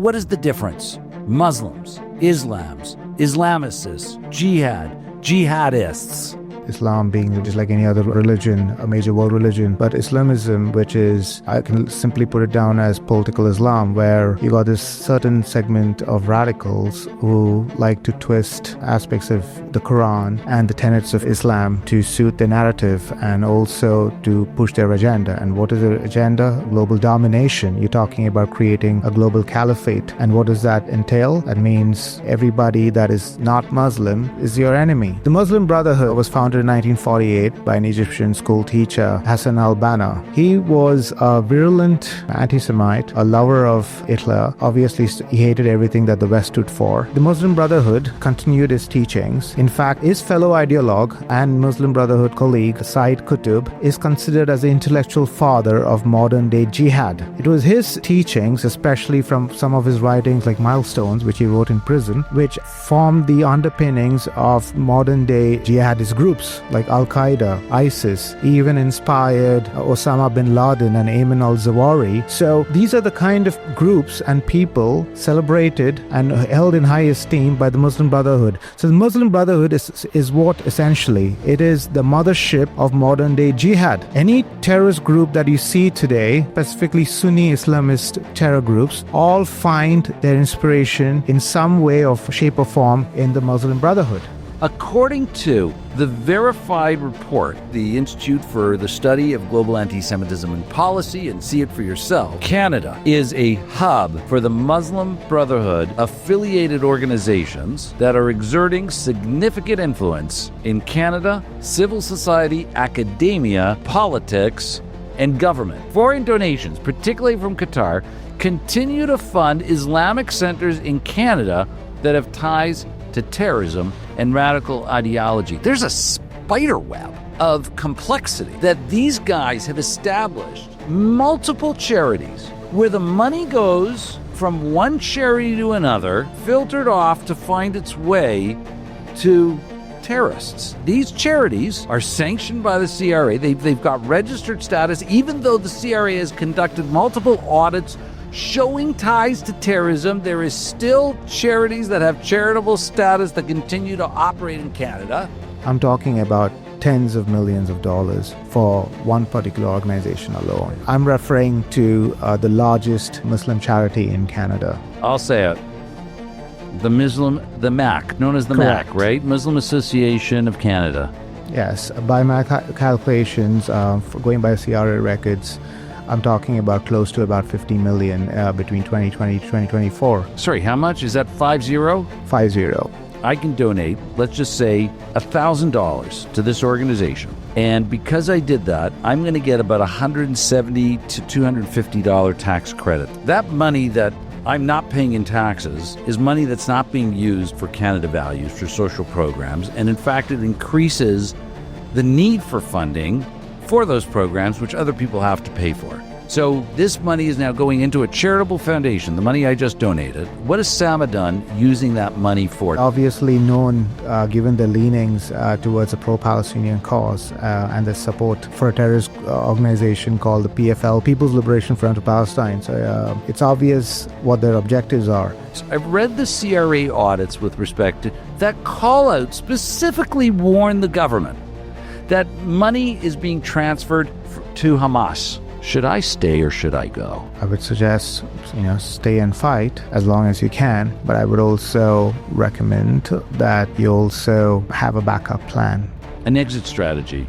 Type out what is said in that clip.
What is the difference? Muslims, Islams, Islamicists, Jihad, Jihadists. Islam being just like any other religion, a major world religion, but Islamism, which is, I can simply put it down as political Islam, where you got this certain segment of radicals who like to twist aspects of the Quran and the tenets of Islam to suit their narrative and also to push their agenda. And what is their agenda? Global domination. You're talking about creating a global caliphate. And what does that entail? That means everybody that is not Muslim is your enemy. The Muslim Brotherhood was founded in 1948 by an Egyptian school teacher, Hassan al-Banna. He was a virulent anti-Semite, a lover of Hitler. Obviously, he hated everything that the West stood for. The Muslim Brotherhood continued his teachings. In fact, his fellow ideologue and Muslim Brotherhood colleague, Said Qutb, is considered as the intellectual father of modern-day jihad. It was his teachings, especially from some of his writings like Milestones, which he wrote in prison, which formed the underpinnings of modern-day jihadist groups like Al-Qaeda, ISIS, even inspired Osama bin Laden and Ayman al-Zawahiri. So these are the kind of groups and people celebrated and held in high esteem by the Muslim Brotherhood. So the Muslim Brotherhood is what essentially? It is the mothership of modern day jihad. Any terrorist group that you see today, specifically Sunni Islamist terror groups, all find their inspiration in some way or shape or form in the Muslim Brotherhood. According to the verified report, the Institute for the Study of Global Anti-Semitism and Policy, and see it for yourself, Canada is a hub for the Muslim Brotherhood affiliated organizations that are exerting significant influence in Canada, civil society, academia, politics, and government. Foreign donations, particularly from Qatar, continue to fund Islamic centers in Canada that have ties to terrorism and radical ideology. There's a spider web of complexity that these guys have established. Multiple charities where the money goes from one charity to another, filtered off to find its way to terrorists. These charities are sanctioned by the CRA. They've got registered status, even though the CRA has conducted multiple audits showing ties to terrorism. There is still charities that have charitable status that continue to operate in Canada. I'm talking about tens of millions of dollars for one particular organization alone. I'm referring to the largest Muslim charity in Canada. I'll say it. The MAC, known as the Correct. MAC, right? Muslim Association of Canada. Yes, by my calculations, going by CRA records, I'm talking about close to about 50 million between 2020 to 2024. Sorry, how much? Is that 50? 50. I can donate, let's just say, $1,000 to this organization. And because I did that, I'm going to get about $170 to $250 tax credit. That money that I'm not paying in taxes is money that's not being used for Canada Values, for social programs. And in fact, it increases the need for funding for those programs, which other people have to pay for. So this money is now going into a charitable foundation, the money I just donated. What has SAMA done using that money for? Obviously known, given their leanings towards a pro-Palestinian cause and their support for a terrorist organization called the PFL, People's Liberation Front of Palestine. So it's obvious what their objectives are. I've read the CRA audits with respect to that call out specifically warn the government that money is being transferred to Hamas. Should I stay or should I go? I would suggest, stay and fight as long as you can, but I would also recommend that you also have a backup plan. An exit strategy.